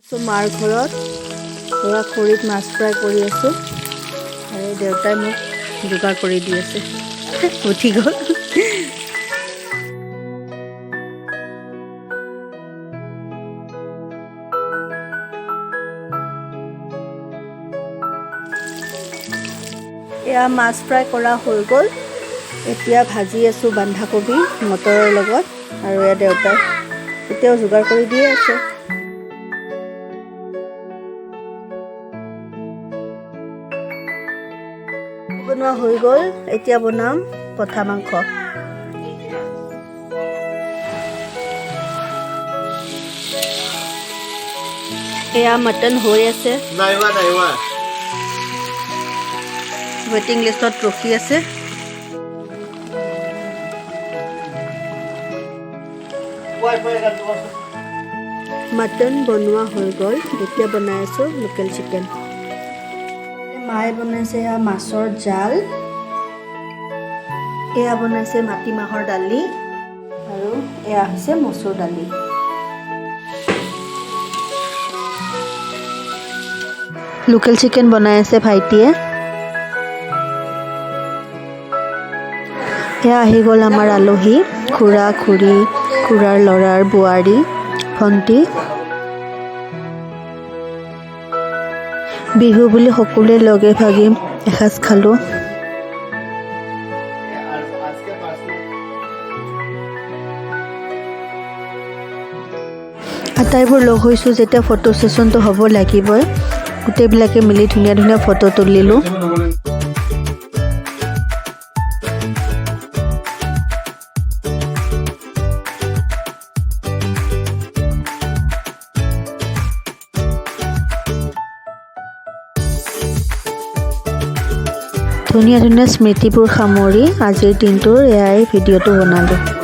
মাৰ ঘৰত এয়া খৰিত মাছ ফ্ৰাই কৰি আছোঁ আৰু দেউতাই মোক যোগাৰ কৰি দি আছে। উঠি গ'ল। এয়া মাছ ফ্ৰাই কৰা হৈ গ'ল। এতিয়া ভাজি আছোঁ বন্ধাকবি মটৰৰ লগত আৰু এয়া দেউতাই এতিয়াও যোগাৰ কৰি দিয়ে আছে। বনোৱা হৈ গ'ল। এতিয়া বনাম পঠা মাংস। এয়া মটন হৈ আছে, ৱেটিং লিষ্টত ৰখি আছে। মটন বনোৱা হৈ গ'ল। এতিয়া বনাই আছোঁ লোকেল চিকেন। মায়ে বনাইছে এয়া মাছৰ জাল, এয়া বনাইছে মাটিমাহৰ দালি আৰু এয়া হৈছে মচুৰ দালি। লোকেল চিকেন বনাই আছে ভাইটিয়ে। এয়া আহি গ'ল আমাৰ আলহী, খুৰা খুৰী, খুৰাৰ ল'ৰাৰ বোৱাৰী, ভণ্টি। বিহু বুলি সকলোৱে লগে ভাগি এসাঁজ খালোঁ। আটাইবোৰ লগ হৈছোঁ যেতিয়া ফটো ছেশ্যনটো হ'ব লাগিবই। গোটেইবিলাকে মিলি ধুনীয়া ধুনীয়া ফটো তুলিলোঁ। ধুনীয়া ধুনীয়া স্মৃতিবোৰ সামৰি আজিৰ দিনটোৰ এয়াই ভিডিঅ'টো বনালোঁ।